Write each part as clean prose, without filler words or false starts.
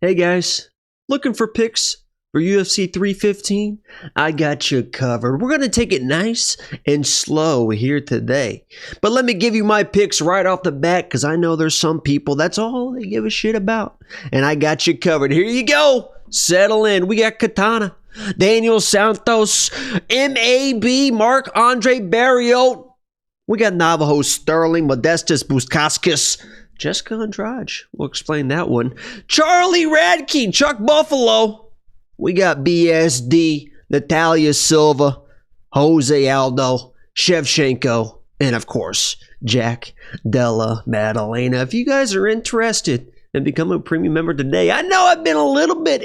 Hey guys, looking for picks for UFC 315? I got you covered. We're going to take it nice and slow here today. But let me give you my picks right off the bat because I know there's some people that's all they give a shit about. And I got you covered. Here you go. Settle in. We got Katona, Daniel Santos, MAB, Marc-Andre, Barriault. We got Navajo, Stirling, Modestas, Bukauskas, Jessica Andrade. We'll explain that one. Charlie Radtke, Chuck Buffalo. We got BSD, Natalia, Silva, Jose Aldo, Shevchenko, and of course, Jack, Della, Maddalena. If you guys are interested in becoming a premium member today, I know I've been a little bit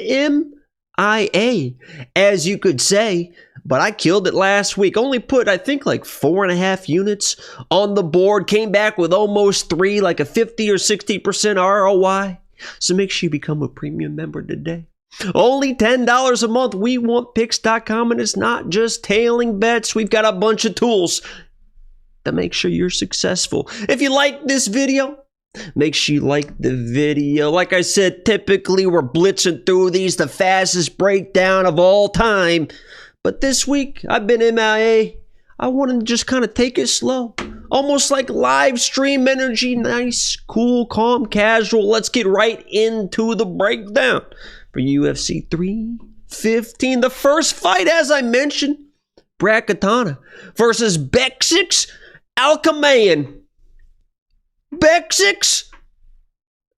MIA, as you could say, but I killed it last week. Only put, I think, like 4.5 units on the board. Came back with almost 3, like a 50 or 60% ROI. So make sure you become a premium member today. Only $10 a month. WeWantPicks.com, and it's not just tailing bets. We've got a bunch of tools to make sure you're successful. If you like this video, make sure you like the video. Like I said, typically we're blitzing through these, the fastest breakdown of all time. But this week, I've been MIA. I want to just kind of take it slow. Almost like live stream energy. Nice, cool, calm, casual. Let's get right into the breakdown for UFC 315. The first fight, as I mentioned, Katona versus Bekzat Almakhan. Bekzat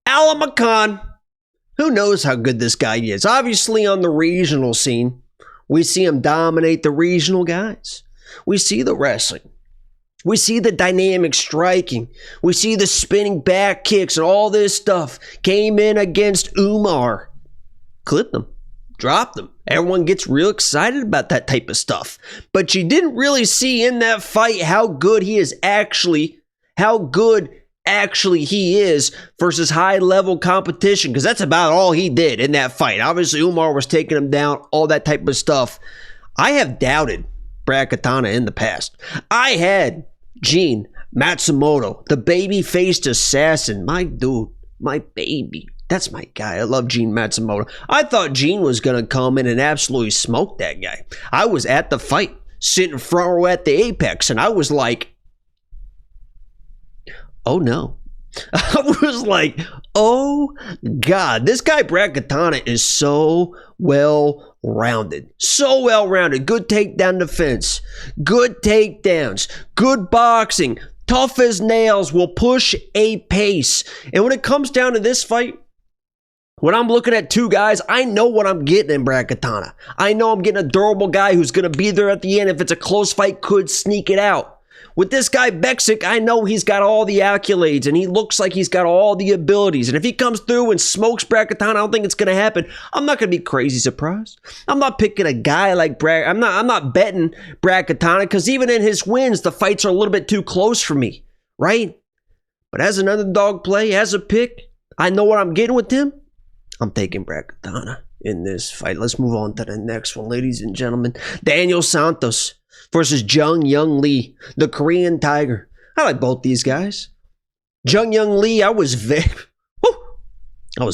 Almakhan. Who knows how good this guy is? Obviously on the regional scene, we see him dominate the regional guys. We see the wrestling. We see the dynamic striking. We see the spinning back kicks and all this stuff. Came in against Umar. Clipped them. Dropped them. Everyone gets real excited about that type of stuff. But you didn't really see in that fight how good he is actually he is versus high-level competition, because that's about all he did in that fight. Obviously, Umar was taking him down, all that type of stuff. I have doubted Katona in the past. I had Gene Matsumoto, the baby-faced assassin. My dude, my baby. That's my guy. I love Gene Matsumoto. I thought Gene was going to come in and absolutely smoke that guy. I was at the fight, sitting front row at the Apex, and I was like, oh no. I was like, oh God, this guy Katona is so well-rounded. So well-rounded. Good takedown defense. Good takedowns. Good boxing. Tough as nails. Will push a pace. And when it comes down to this fight, when I'm looking at two guys, I know what I'm getting in Katona. I know I'm getting a durable guy who's going to be there at the end. If it's a close fight, could sneak it out. With this guy, Bekzat, I know he's got all the accolades, and he looks like he's got all the abilities. And if he comes through and smokes Katona, I don't think it's going to happen. I'm not going to be crazy surprised. I'm not picking a guy like I'm not betting Katona, because even in his wins, the fights are a little bit too close for me, right? But as an underdog play, as a pick, I know what I'm getting with him. I'm taking Katona in this fight. Let's move on to the next one, ladies and gentlemen. Daniel Santos versus Jeong Lee, the Korean Tiger. I like both these guys. Jeong Lee, I was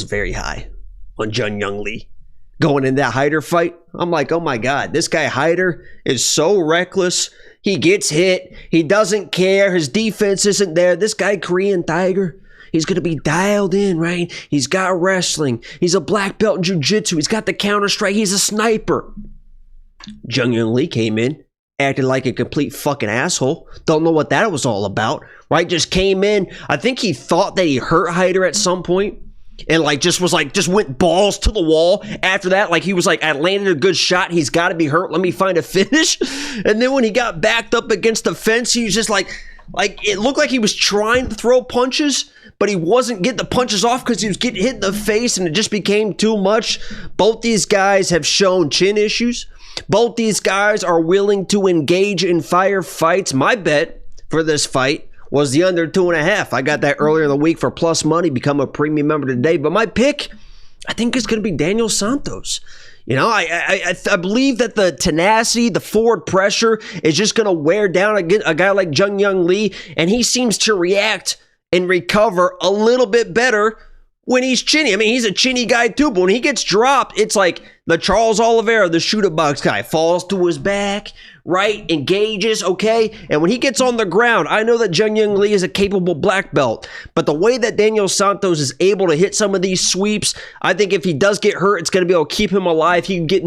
very high on Jeong Lee. Going in that Hyder fight, I'm like, oh my God, this guy Hyder is so reckless. He gets hit. He doesn't care. His defense isn't there. This guy, Korean Tiger, he's going to be dialed in, right? He's got wrestling. He's a black belt in jiu-jitsu. He's got the counter strike. He's a sniper. Jeong Lee came in, acted like a complete fucking asshole. Don't know what that was all about, right? Just came in. I think he thought that he hurt Hyder at some point, and just went balls to the wall after that. Like he was like, I landed a good shot. He's got to be hurt. Let me find a finish. And then when he got backed up against the fence, he was just like it looked like he was trying to throw punches, but he wasn't getting the punches off because he was getting hit in the face, and it just became too much. Both these guys have shown chin issues. Both these guys are willing to engage in fire fights. My bet for this fight was the under 2.5. I got that earlier in the week for plus money. Become a premium member today. But my pick, I think, is going to be Daniel Santos. You know, I believe that the tenacity, the forward pressure is just going to wear down a guy like Jeong Lee, and he seems to react and recover a little bit better when he's chinny. I mean, he's a chinny guy too, but when he gets dropped, it's like the Charles Oliveira, the shooter box guy, falls to his back, right? Engages, okay? And when he gets on the ground, I know that Jeong Lee is a capable black belt, but the way that Daniel Santos is able to hit some of these sweeps, I think if he does get hurt, it's going to be able to keep him alive. He can get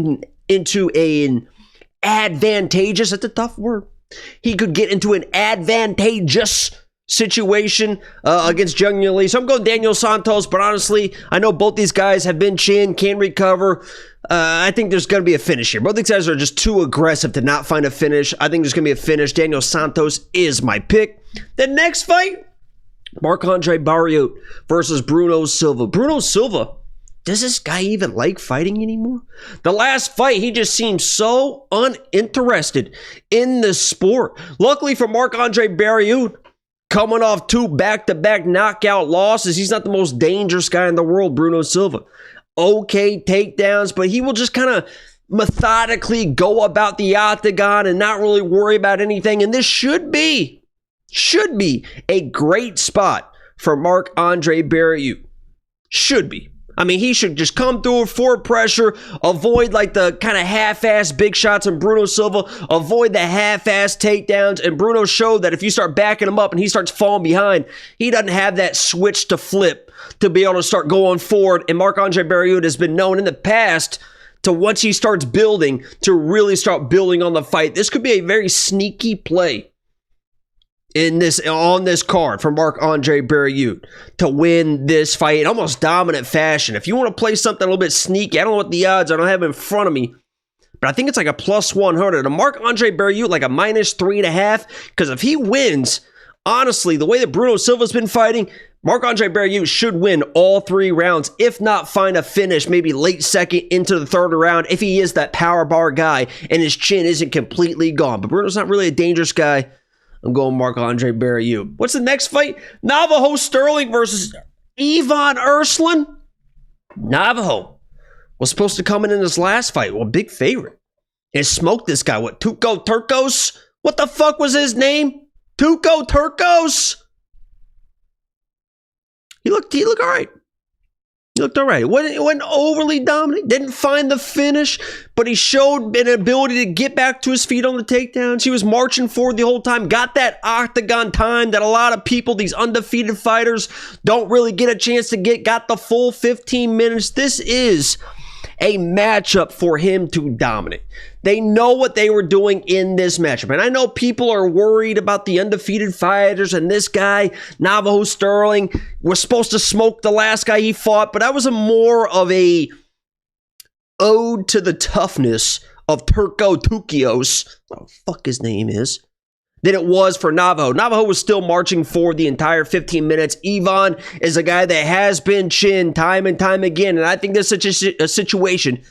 into an advantageous, that's a tough word. He could get into an advantageous situation against Jeong Lee. So I'm going Daniel Santos, but honestly, I know both these guys have been chin, can recover. I think there's going to be a finish here. Both these guys are just too aggressive to not find a finish. I think there's going to be a finish. Daniel Santos is my pick. The next fight, Marc-Andre Barriault versus Bruno Silva. Bruno Silva, does this guy even like fighting anymore? The last fight, he just seemed so uninterested in the sport. Luckily for Marc-Andre Barriault, coming off 2 back-to-back knockout losses, he's not the most dangerous guy in the world, Bruno Silva. Okay takedowns, but he will just kind of methodically go about the octagon and not really worry about anything. And this should be a great spot for Marc-Andre Barriault. Should be. I mean, he should just come through with forward pressure, avoid like the kind of half-ass big shots in Bruno Silva, avoid the half-ass takedowns, and Bruno showed that if you start backing him up and he starts falling behind, he doesn't have that switch to flip to be able to start going forward, and Marc-Andre Barriault has been known in the past to, once he starts building, to really start building on the fight. This could be a very sneaky play on this card for Marc-Andre Barriault to win this fight in almost dominant fashion. If you want to play something a little bit sneaky, I don't know what the odds are. I don't have it in front of me, but I think it's like a plus 100. A Marc-Andre Barriault like a minus 3.5, because if he wins, honestly, the way that Bruno Silva's been fighting, Marc-Andre Barriault should win all 3 rounds, if not find a finish, maybe late second into the 3rd round, if he is that power bar guy and his chin isn't completely gone. But Bruno's not really a dangerous guy. I'm going Marc-Andre Barriault. What's the next fight? Navajo Stirling versus Ivan Erslan. Navajo was supposed to come in his last fight. Well, big favorite. And smoked this guy. What, Tuco Turcos? What the fuck was his name? Tuco Turcos? He looked all right. He looked all right. It wasn't overly dominant. Didn't find the finish, but he showed an ability to get back to his feet on the takedowns. He was marching forward the whole time. Got that octagon time that a lot of people, these undefeated fighters, don't really get a chance to get. Got the full 15 minutes. This is a matchup for him to dominate. They know what they were doing in this matchup. And I know people are worried about the undefeated fighters and this guy, Navajo Stirling, was supposed to smoke the last guy he fought, but that was more of a ode to the toughness of Turco Tukios, what the fuck his name is, than it was for Navajo. Navajo was still marching forward the entire 15 minutes. Ivan is a guy that has been chinned time and time again, and I think there's such a situation.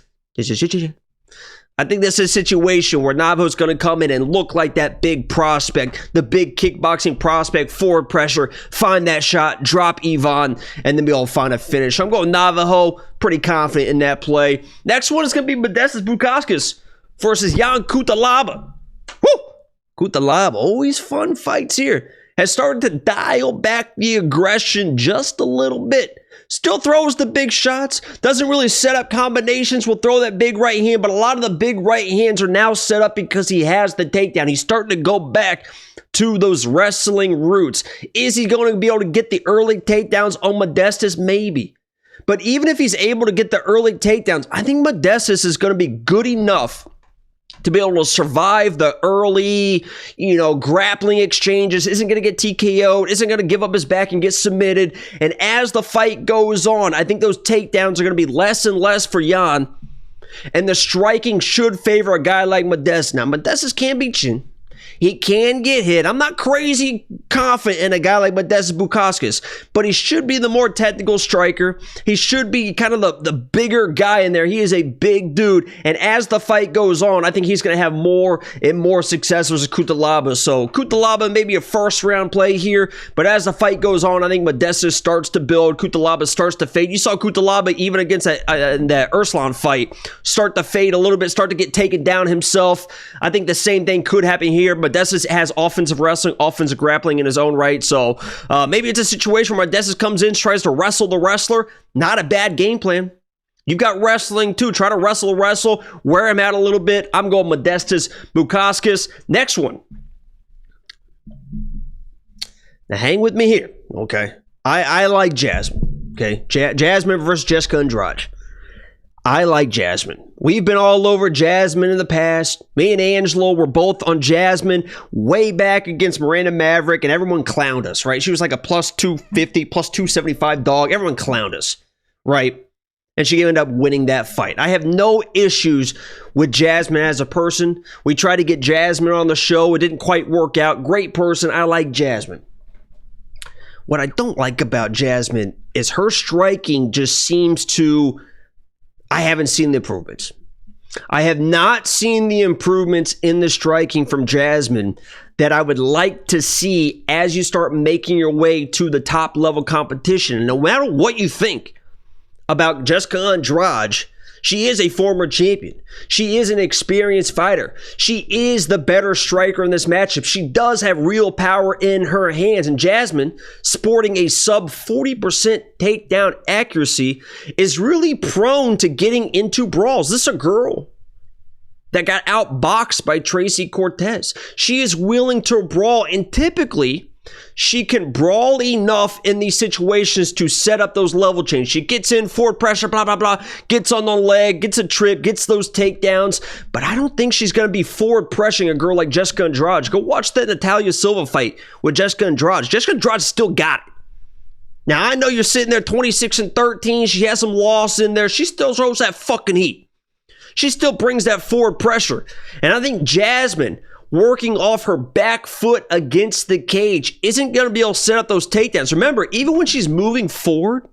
I think this is a situation where Navajo's going to come in and look like that big prospect, the big kickboxing prospect, forward pressure, find that shot, drop Ivan, and then be able to find a finish. I'm going Navajo, pretty confident in that play. Next one is going to be Modestas Bukauskas versus Yeong Cutelaba. Woo! Cutelaba, always fun fights here. Has started to dial back the aggression just a little bit. Still throws the big shots. Doesn't really set up combinations. Will throw that big right hand, but a lot of the big right hands are now set up because he has the takedown. He's starting to go back to those wrestling roots. Is he going to be able to get the early takedowns on Modestas? Maybe. But even if he's able to get the early takedowns, I think Modestas is going to be good enough to be able to survive the early, grappling exchanges, isn't going to get TKO'd, isn't going to give up his back and get submitted. And as the fight goes on, I think those takedowns are going to be less and less for Yeong. And the striking should favor a guy like Modestas. Now, Modestas can be chin. He can get hit. I'm not crazy confident in a guy like Modestas Bukauskas, but he should be the more technical striker. He should be kind of the bigger guy in there. He is a big dude, and as the fight goes on, I think he's going to have more and more success versus Cutelaba. So Cutelaba maybe a first-round play here, but as the fight goes on, I think Modestas starts to build. Cutelaba starts to fade. You saw Cutelaba even against that Erslan fight start to fade a little bit, start to get taken down himself. I think the same thing could happen here. Modestas has offensive wrestling, offensive grappling in his own right. So maybe it's a situation where Modestas comes in, tries to wrestle the wrestler. Not a bad game plan. You've got wrestling too. Try to wrestle, wear him out a little bit. I'm going Modestas, Bukauskas. Next one. Now hang with me here, okay? I like Jasmine, okay? Jasmine versus Jessica Andrade. I like Jasmine. We've been all over Jasmine in the past. Me and Angelo were both on Jasmine way back against Miranda Maverick, and everyone clowned us, right? She was like a plus 250, plus 275 dog. Everyone clowned us, right? And she ended up winning that fight. I have no issues with Jasmine as a person. We tried to get Jasmine on the show. It didn't quite work out. Great person. I like Jasmine. What I don't like about Jasmine is her striking just seems to... I haven't seen the improvements. I have not seen the improvements in the striking from Jasmine that I would like to see as you start making your way to the top level competition. And no matter what you think about Jessica Andrade, she is a former champion. She is an experienced fighter. She is the better striker in this matchup. She does have real power in her hands. And Jasmine, sporting a sub 40% takedown accuracy, is really prone to getting into brawls. This is a girl that got outboxed by Tracy Cortez. She is willing to brawl, and typically she can brawl enough in these situations to set up those level changes. She gets in, forward pressure, blah, blah, blah, gets on the leg, gets a trip, gets those takedowns. But I don't think she's going to be forward pressuring a girl like Jessica Andrade. Go watch that Natalia Silva fight with Jessica Andrade. Jessica Andrade still got it. Now, I know you're sitting there 26-13. She has some loss in there. She still throws that fucking heat. She still brings that forward pressure. And I think Jasmine, working off her back foot against the cage, isn't going to be able to set up those takedowns. Remember, even when she's moving forward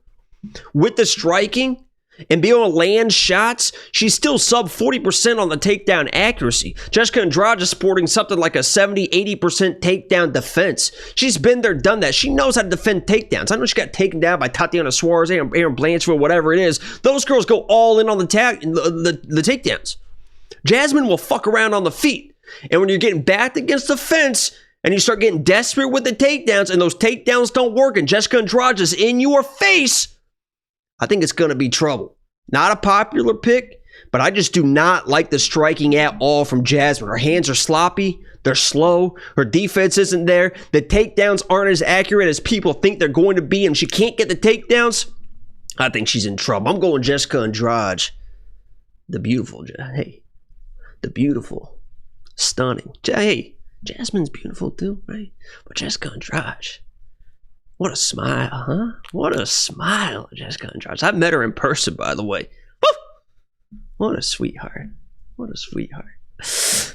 with the striking and be able to land shots, she's still sub 40% on the takedown accuracy. Jessica Andrade is sporting something like a 70-80% takedown defense. She's been there, done that. She knows how to defend takedowns. I know she got taken down by Tatiana Suarez, Aaron Blanchfield, whatever it is. Those girls go all in on the takedowns. Jasmine will fuck around on the feet. And when you're getting backed against the fence and you start getting desperate with the takedowns and those takedowns don't work and Jessica Andrade is in your face, I think it's going to be trouble. Not a popular pick, but I just do not like the striking at all from Jasmine. Her hands are sloppy. They're slow. Her defense isn't there. The takedowns aren't as accurate as people think they're going to be, and she can't get the takedowns. I think she's in trouble. I'm going Jessica Andrade. The beautiful. Hey, the beautiful. Stunning. Hey, Jasmine's beautiful too, right? But Jessica Andrade, what a smile, huh? What a smile, Jessica Andrade. I've met her in person, by the way. Woo! What a sweetheart. What a sweetheart.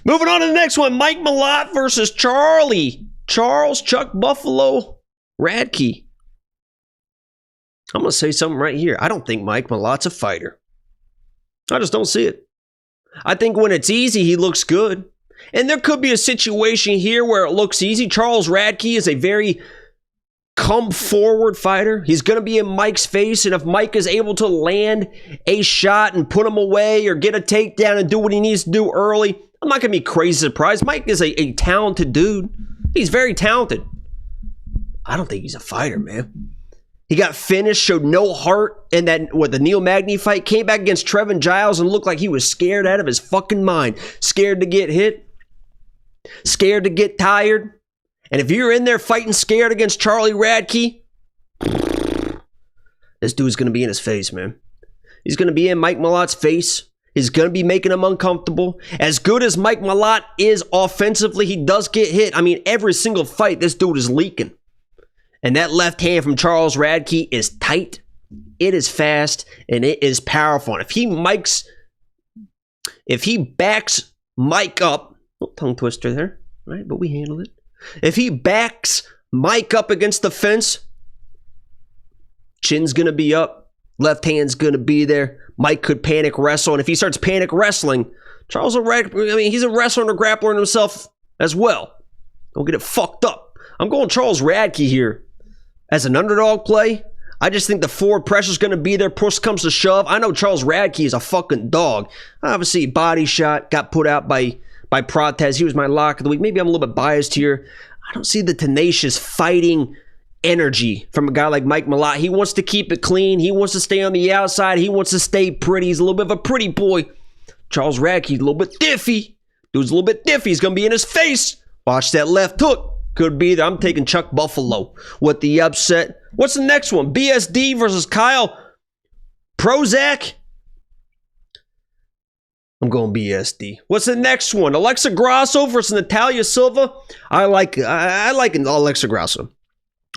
Moving on to the next one. Mike Malott versus Charles Chuck Buffalo Radtke. I'm going to say something right here. I don't think Mike Malott's a fighter. I just don't see it. I think when it's easy, he looks good. And there could be a situation here where it looks easy. Charles Radtke is a very come-forward fighter. He's going to be in Mike's face, and if Mike is able to land a shot and put him away or get a takedown and do what he needs to do early, I'm not going to be crazy surprised. Mike is a talented dude. He's very talented. I don't think he's a fighter, man. He got finished, showed no heart in the Neil Magny fight, came back against Trevin Giles and looked like he was scared out of his fucking mind. Scared to get hit. Scared to get tired. And if you're in there fighting scared against Charlie Radtke, this dude's going to be in his face, man. He's going to be in Mike Malott's face. He's going to be making him uncomfortable. As good as Mike Malott is offensively, he does get hit. I mean, every single fight, this dude is leaking. And that left hand from Charles Radtke is tight. It is fast, and it is powerful. And if he backs Mike up, tongue twister there, right? But we handled it. If he backs Mike up against the fence, chin's going to be up, left hand's going to be there. Mike could panic wrestle, and if he starts panic wrestling, Charles Radtke, I mean, he's a wrestler and a grappler in himself as well. Don't get it fucked up. I'm going Charles Radtke here as an underdog play. I just think the forward pressure's going to be there. Push comes to shove. I know Charles Radtke is a fucking dog. Obviously, body shot, got put out by by Protez. He was my lock of the week. Maybe I'm a little bit biased here. I don't see the tenacious fighting energy from a guy like Mike Malott. He wants to keep it clean. He wants to stay on the outside. He wants to stay pretty. He's a little bit of a pretty boy. Charles Radtke, a little bit diffy. Dude's a little bit diffy. He's going to be in his face. Watch that left hook. Could be there. I'm taking Chuck Buffalo with the upset. What's the next one? BSD versus Kyle Prozac. I'm going BSD. What's the next one? Alexa Grasso versus Natalia Silva. I like Alexa Grasso.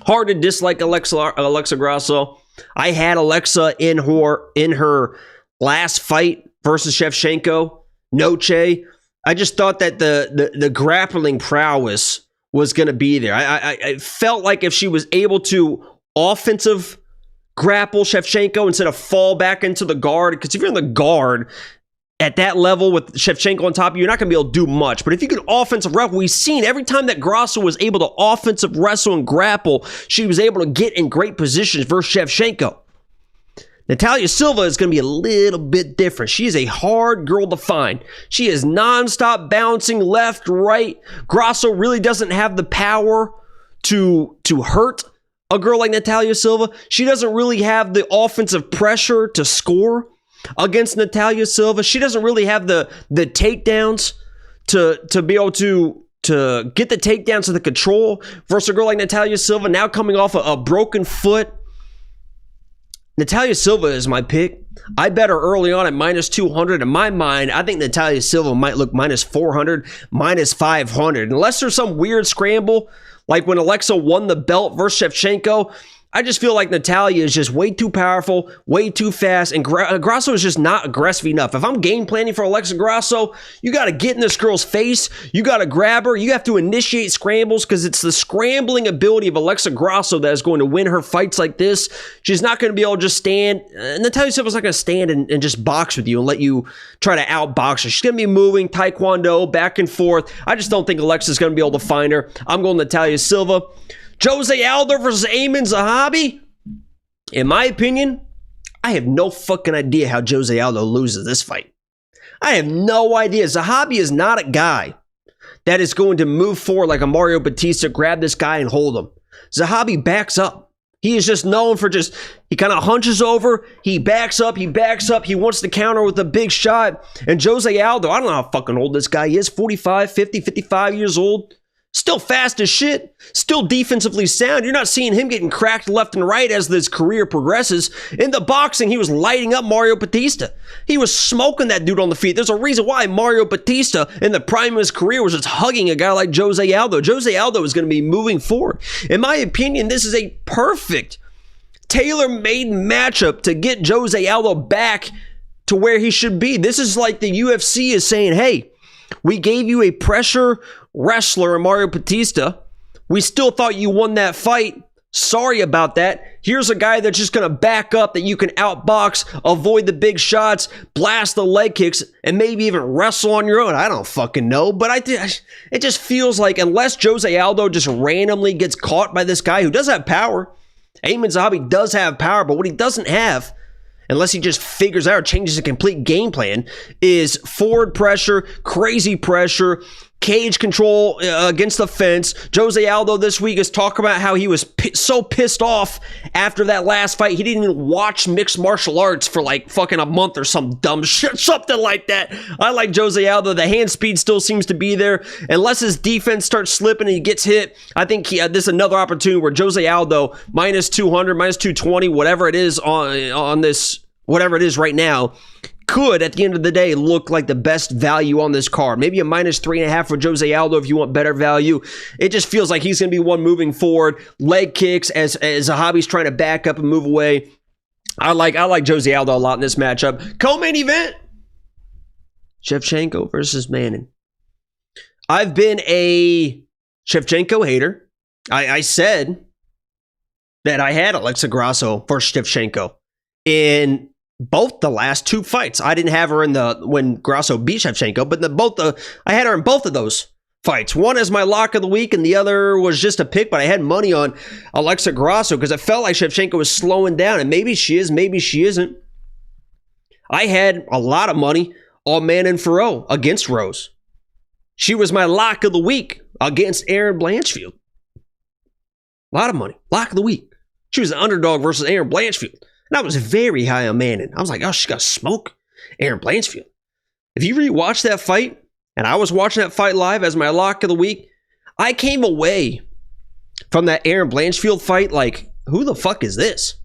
Hard to dislike Alexa Grasso. I had Alexa in her last fight versus Shevchenko. Noche. I just thought that the grappling prowess was going to be there. I felt like if she was able to offensive grapple Shevchenko instead of fall back into the guard, because if you're in the guard at that level with Shevchenko on top of you, you're not going to be able to do much. But if you can offensive wrestle, we've seen every time that Grasso was able to offensive wrestle and grapple, she was able to get in great positions versus Shevchenko. Natalia Silva is going to be a little bit different. She is a hard girl to find. She is nonstop bouncing left, right. Grasso really doesn't have the power to hurt a girl like Natalia Silva. She doesn't really have the offensive pressure to score against Natalia Silva. She doesn't really have the takedowns to be able to get the takedowns to the control versus a girl like Natalia Silva now coming off a broken foot. Natalia Silva is my pick. I bet her early on at minus 200. In my mind, I think Natalia Silva might look minus 400, minus 500. Unless there's some weird scramble, like when Alexa won the belt versus Shevchenko, I just feel like Natalia is just way too powerful, way too fast, and Grasso is just not aggressive enough. If I'm game planning for Alexa Grasso, you got to get in this girl's face. You got to grab her. You have to initiate scrambles because it's the scrambling ability of Alexa Grasso that is going to win her fights like this. She's not going to be able to just stand. Natalia Silva's not going to stand and just box with you and let you try to outbox her. She's going to be moving taekwondo back and forth. I just don't think Alexa's going to be able to find her. I'm going Natalia Silva. Jose Aldo versus Amin Zahabi. In my opinion, I have no fucking idea how Jose Aldo loses this fight. I have no idea. Zahabi is not a guy that is going to move forward like a Mario Batista, grab this guy and hold him. Zahabi backs up. He is just known for he kind of hunches over, he backs up, he wants to counter with a big shot. And Jose Aldo, I don't know how fucking old this guy is, 45, 50, 55 years old. Still fast as shit, still defensively sound. You're not seeing him getting cracked left and right as this career progresses. In the boxing, he was lighting up Mario Batista. He was smoking that dude on the feet. There's a reason why Mario Batista, in the prime of his career, was just hugging a guy like Jose Aldo. Jose Aldo is going to be moving forward. In my opinion, this is a perfect, tailor-made matchup to get Jose Aldo back to where he should be. This is like the UFC is saying, hey, we gave you a pressure wrestler in Mario Batista. We still thought you won that fight. Sorry about that. Here's a guy that's just going to back up that you can outbox, avoid the big shots, blast the leg kicks, and maybe even wrestle on your own. I don't fucking know, but it just feels like unless Jose Aldo just randomly gets caught by this guy who does have power, Amin Zahabi does have power, but what he doesn't have, unless he just figures out or changes the complete game plan, is forward pressure, crazy pressure, cage control against the fence. Jose Aldo this week is talking about how he was so pissed off after that last fight. He didn't even watch mixed martial arts for like fucking a month or some dumb shit, something like that. I like Jose Aldo. The hand speed still seems to be there. Unless his defense starts slipping and he gets hit, I think this is another opportunity where Jose Aldo, minus 200, minus 220, whatever it is on this, whatever it is right now, could, at the end of the day, look like the best value on this card. Maybe a minus 3.5 for Jose Aldo if you want better value. It just feels like he's going to be one moving forward. Leg kicks as Zahabi's trying to back up and move away. I like Jose Aldo a lot in this matchup. Co-main event, Shevchenko versus Manning. I've been a Shevchenko hater. I said that I had Alexa Grasso versus Shevchenko in both the last two fights. I didn't have her in when Grasso beat Shevchenko, but I had her in both of those fights. One as my lock of the week, and the other was just a pick, but I had money on Alexa Grasso because I felt like Shevchenko was slowing down, and maybe she is, maybe she isn't. I had a lot of money on Manon Farrow against Rose. She was my lock of the week against Erin Blanchfield. A lot of money. Lock of the week. She was an underdog versus Erin Blanchfield. And I was very high on Manning. I was like, oh, she got smoke. Erin Blanchfield. If you rewatch that fight, and I was watching that fight live as my lock of the week, I came away from that Erin Blanchfield fight like, who the fuck is this?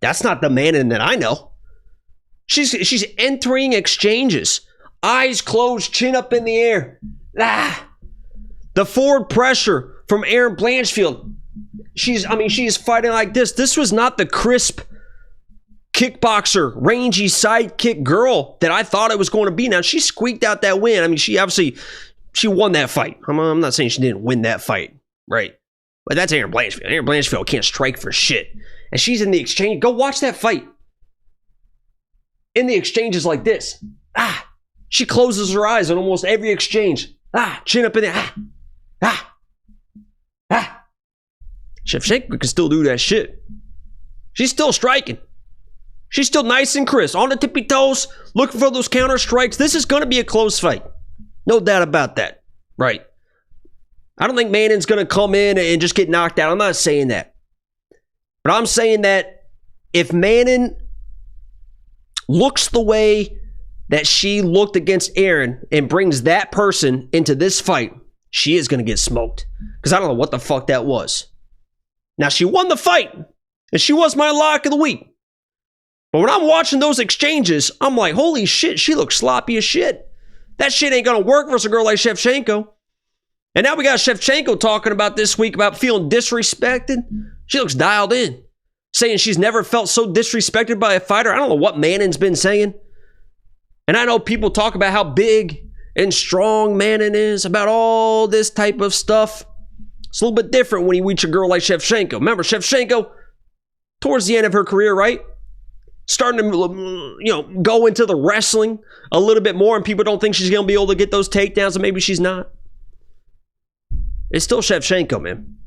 That's not the Manning that I know. She's entering exchanges. Eyes closed, chin up in the air. The forward pressure from Erin Blanchfield. She's fighting like this. This was not the crisp kickboxer, rangy sidekick girl that I thought it was going to be. Now, she squeaked out that win. I mean, she won that fight. I'm not saying she didn't win that fight, right? But that's Erin Blanchfield. Erin Blanchfield can't strike for shit. And she's in the exchange. Go watch that fight. In the exchanges like this. She closes her eyes on almost every exchange. Chin up in there. Shevchenko can still do that shit. She's still striking. She's still nice and crisp. On the tippy toes, looking for those counter strikes. This is going to be a close fight. No doubt about that. Right. I don't think Manning's going to come in and just get knocked out. I'm not saying that. But I'm saying that if Manning looks the way that she looked against Erin and brings that person into this fight, she is going to get smoked. Because I don't know what the fuck that was. Now, she won the fight, and she was my lock of the week. But when I'm watching those exchanges, I'm like, holy shit, she looks sloppy as shit. That shit ain't going to work versus a girl like Shevchenko. And now we got Shevchenko talking about this week about feeling disrespected. She looks dialed in, saying she's never felt so disrespected by a fighter. I don't know what Manning's been saying. And I know people talk about how big and strong Manning is, about all this type of stuff. It's a little bit different when you reach a girl like Shevchenko. Remember, Shevchenko, towards the end of her career, right? Starting to, go into the wrestling a little bit more, and people don't think she's going to be able to get those takedowns, and maybe she's not. It's still Shevchenko, man.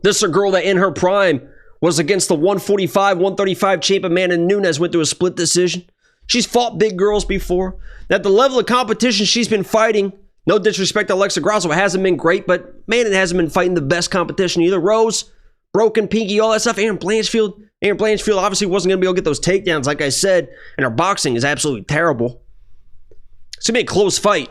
This is a girl that in her prime was against the 145, 135 champ Amanda Nunes, went through a split decision. She's fought big girls before. At the level of competition she's been fighting, no disrespect to Alexa Grasso, hasn't been great, but Manning hasn't been fighting the best competition either. Rose, broken pinky, all that stuff. Erin Blanchfield obviously wasn't going to be able to get those takedowns, like I said, and her boxing is absolutely terrible. It's going to be a close fight,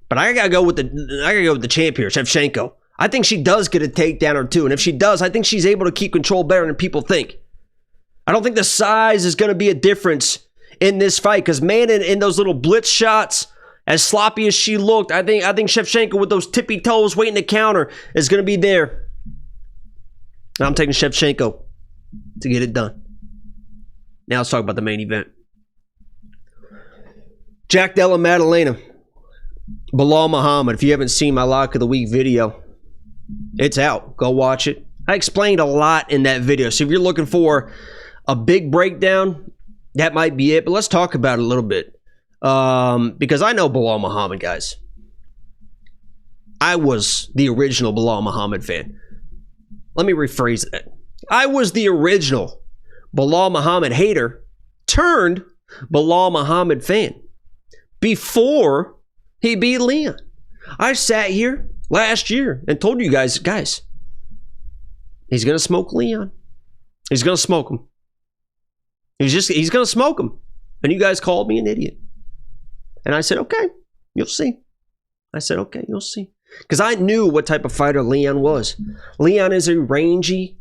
but I got to go with the champ here, Shevchenko. I think she does get a takedown or two, and if she does, I think she's able to keep control better than people think. I don't think the size is going to be a difference in this fight, because Manning in those little blitz shots, as sloppy as she looked, I think Shevchenko with those tippy toes waiting to counter is going to be there. I'm taking Shevchenko to get it done. Now let's talk about the main event. Jack Della Maddalena. Belal Muhammad. If you haven't seen my Lock of the Week video, it's out. Go watch it. I explained a lot in that video. So if you're looking for a big breakdown, that might be it. But let's talk about it a little bit. Because I know Belal Muhammad, guys. I was the original Belal Muhammad fan. Let me rephrase that. I was the original Belal Muhammad hater turned Belal Muhammad fan before he beat Leon. I sat here last year and told you guys, he's going to smoke Leon. He's going to smoke him. He's going to smoke him. And you guys called me an idiot. And I said, okay, you'll see. I said, okay, you'll see. Because I knew what type of fighter Leon was. Leon is a rangy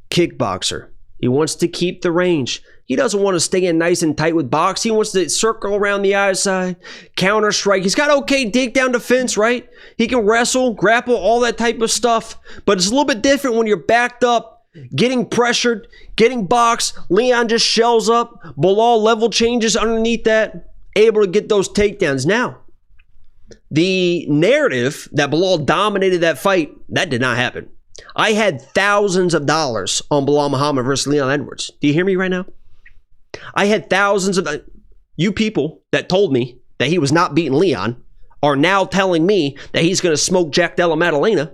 kickboxer. He wants to keep the range. He doesn't want to stay in nice and tight with box. He wants to circle around the outside, counter strike. He's got okay takedown defense, right? He can wrestle, grapple, all that type of stuff. But it's a little bit different when you're backed up, getting pressured, getting boxed. Leon just shells up. Belal level changes underneath that, able to get those takedowns. Now, the narrative that Belal dominated that fight, that did not happen. I had thousands of dollars on Belal Muhammad versus Leon Edwards. Do you hear me right now? I had thousands of... You people that told me that he was not beating Leon are now telling me that he's going to smoke Jack Della Maddalena.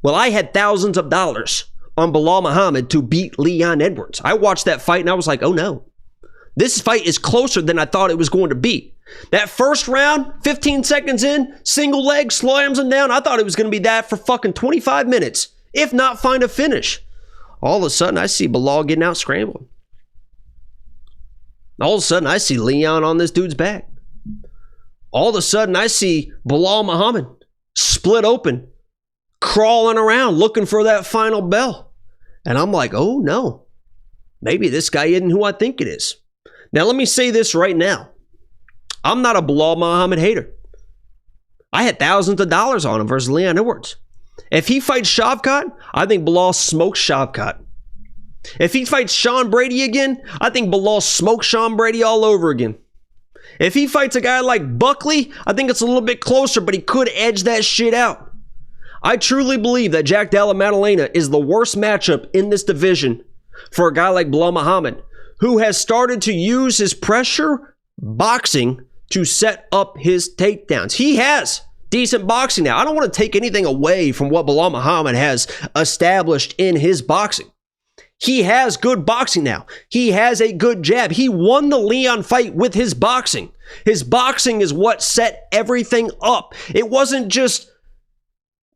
Well, I had thousands of dollars on Belal Muhammad to beat Leon Edwards. I watched that fight and I was like, oh no. This fight is closer than I thought it was going to be. That first round, 15 seconds in, single leg, slams him down. I thought it was going to be that for fucking 25 minutes, if not find a finish. All of a sudden, I see Belal getting out scrambled. All of a sudden, I see Leon on this dude's back. All of a sudden, I see Belal Muhammad split open, crawling around, looking for that final bell. And I'm like, oh no, maybe this guy isn't who I think it is. Now, let me say this right now. I'm not a Belal Muhammad hater. I had thousands of dollars on him versus Leon Edwards. If he fights Shavkat, I think Belal smokes Shavkat. If he fights Sean Brady again, I think Belal smokes Sean Brady all over again. If he fights a guy like Buckley, I think it's a little bit closer, but he could edge that shit out. I truly believe that Jack Della Maddalena is the worst matchup in this division for a guy like Belal Muhammad, who has started to use his pressure boxing to set up his takedowns. He has decent boxing now. I don't want to take anything away from what Belal Muhammad has established in his boxing. He has good boxing now. He has a good jab. He won the Leon fight with his boxing. His boxing is what set everything up. It wasn't just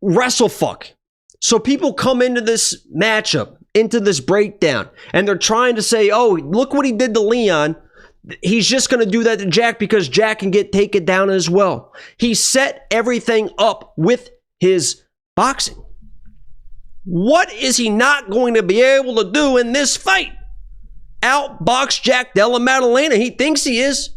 wrestle fuck. So people come into this matchup, into this breakdown, and they're trying to say, oh, look what he did to Leon. He's just going to do that to Jack because Jack can get taken down as well. He set everything up with his boxing. What is he not going to be able to do in this fight? Outbox Jack Della Maddalena. He thinks he is.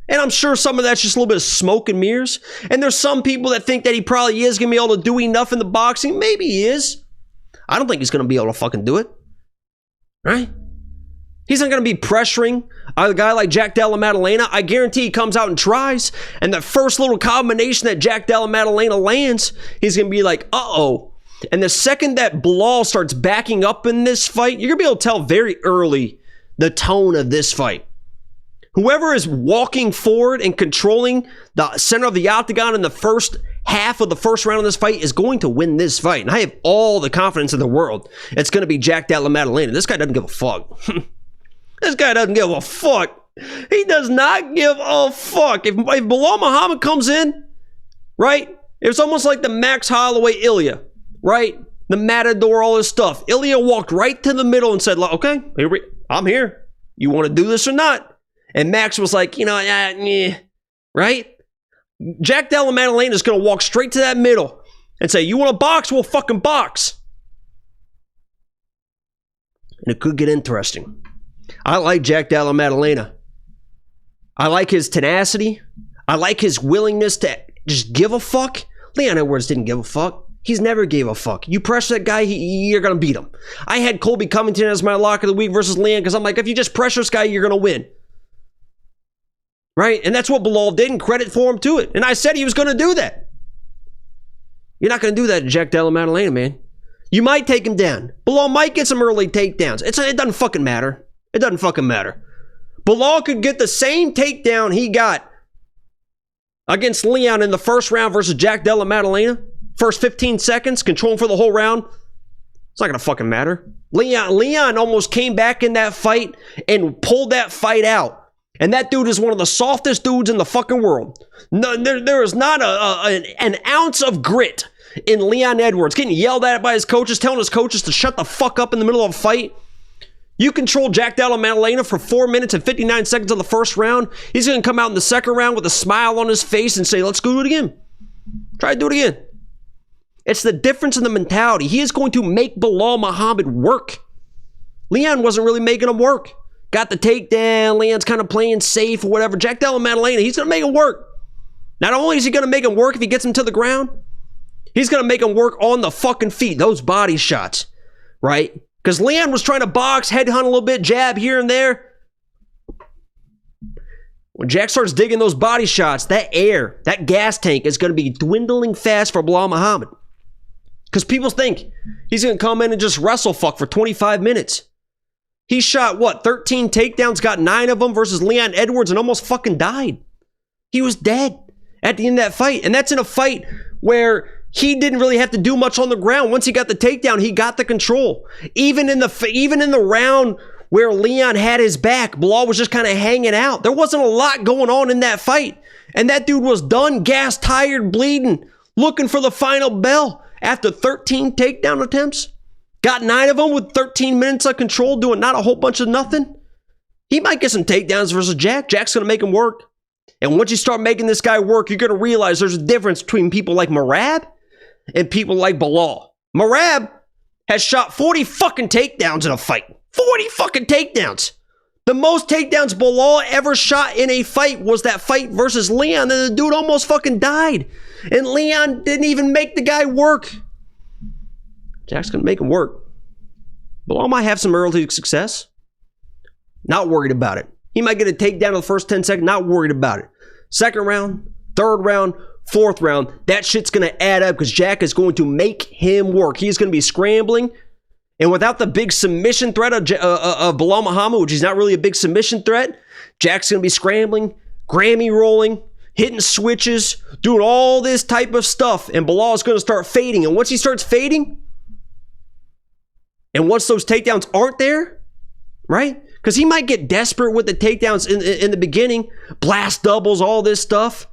And I'm sure some of that's just a little bit of smoke and mirrors. And there's some people that think that he probably is going to be able to do enough in the boxing. Maybe he is. I don't think he's going to be able to fucking do it. Right? He's not going to be pressuring a guy like Jack Della Maddalena. I guarantee he comes out and tries. And that first little combination that Jack Della Maddalena lands, he's going to be like, uh-oh. And the second that Belal starts backing up in this fight, you're going to be able to tell very early the tone of this fight. Whoever is walking forward and controlling the center of the octagon in the first half of the first round of this fight is going to win this fight. And I have all the confidence in the world it's going to be Jack Della Maddalena. This guy doesn't give a fuck. This guy doesn't give a fuck. He does not give a fuck. If Belal Muhammad comes in, right, it's almost like the Max Holloway Ilya. Right? The Matador, all this stuff. Ilya walked right to the middle and said, okay, I'm here. You want to do this or not? And Max was like, right? Jack Della Maddalena is going to walk straight to that middle and say, you want to box? We'll fucking box. And it could get interesting. I like Jack Della Maddalena. I like his tenacity. I like his willingness to just give a fuck. Leon Edwards didn't give a fuck. He's never gave a fuck. You pressure that guy, you're going to beat him. I had Colby Covington as my lock of the week versus Leon because I'm like, if you just pressure this guy, you're going to win. Right? And that's what Belal did, and credit for him to it. And I said he was going to do that. You're not going to do that to Jack Della Maddalena, man. You might take him down. Belal might get some early takedowns. It doesn't fucking matter. It doesn't fucking matter. Belal could get the same takedown he got against Leon in the first round versus Jack Della Maddalena. First 15 seconds, controlling for the whole round. It's not going to fucking matter. Leon almost came back in that fight and pulled that fight out. And that dude is one of the softest dudes in the fucking world. No, there is not an ounce of grit in Leon Edwards. Getting yelled at by his coaches, telling his coaches to shut the fuck up in the middle of a fight. You control Jack Della Maddalena for 4 minutes and 59 seconds of the first round. He's going to come out in the second round with a smile on his face and say, let's go do it again. Try to do it again. It's the difference in the mentality. He is going to make Belal Muhammad work. Leon wasn't really making him work. Got the takedown. Leon's kind of playing safe or whatever. Jack Della Maddalena, he's going to make him work. Not only is he going to make him work if he gets him to the ground, he's going to make him work on the fucking feet. Those body shots, right? Because Leon was trying to box, headhunt a little bit, jab here and there. When Jack starts digging those body shots, that air, that gas tank is going to be dwindling fast for Belal Muhammad. Because people think he's going to come in and just wrestle fuck for 25 minutes. He shot, 13 takedowns, got 9 of them versus Leon Edwards and almost fucking died. He was dead at the end of that fight. And that's in a fight where he didn't really have to do much on the ground. Once he got the takedown, he got the control. Even in the round where Leon had his back. Belal was just kind of hanging out. There wasn't a lot going on in that fight. And that dude was done, gassed, tired, bleeding, looking for the final bell after 13 takedown attempts. Got 9 of them with 13 minutes of control, doing not a whole bunch of nothing. He might get some takedowns versus Jack. Jack's going to make him work. And once you start making this guy work, you're going to realize there's a difference between people like Merab and people like Belal. Merab has shot 40 fucking takedowns in a fight. 40 fucking takedowns. The most takedowns Belal ever shot in a fight was that fight versus Leon, and the dude almost fucking died. And Leon didn't even make the guy work. Jack's going to make him work. Belal might have some early success. Not worried about it. He might get a takedown in the first 10 seconds. Not worried about it. Second round, third round, fourth round, that shit's going to add up because Jack is going to make him work. He's going to be scrambling. And without the big submission threat of Belal Muhammad, which is not really a big submission threat, Jack's going to be scrambling, Grammy rolling, hitting switches, doing all this type of stuff. And Belal is going to start fading. And once he starts fading, and once those takedowns aren't there, right? Because he might get desperate with the takedowns in the beginning, blast doubles, all this stuff.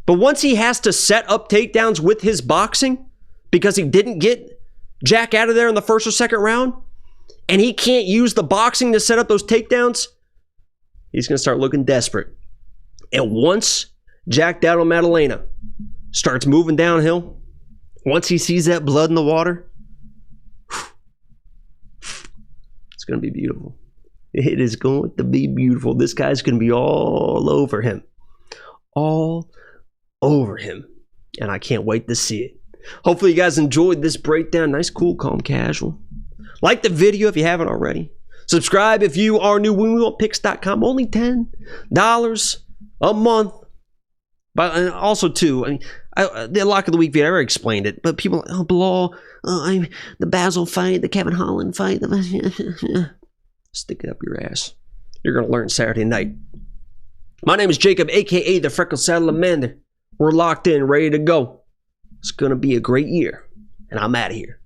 But once he has to set up takedowns with his boxing, because he didn't get Jack out of there in the first or second round, and he can't use the boxing to set up those takedowns, he's going to start looking desperate. And once Jack down on Maddalena starts moving downhill, once he sees that blood in the water, it's going to be beautiful. It is going to be beautiful. This guy's going to be all over him. All over him. And I can't wait to see it. Hopefully you guys enjoyed this breakdown. Nice, cool, calm, casual. Like the video if you haven't already. Subscribe if you are new. WhenWeWantPicks.com. Only $10 a month. But also, too, I mean, the lock of the week video, I already explained it. But people, oh, Belal, the Basil fight, the Kevin Holland fight. Stick it up your ass. You're going to learn Saturday night. My name is Jacob, a.k.a. the Freckled Salamander. We're locked in, ready to go. It's going to be a great year. And I'm out of here.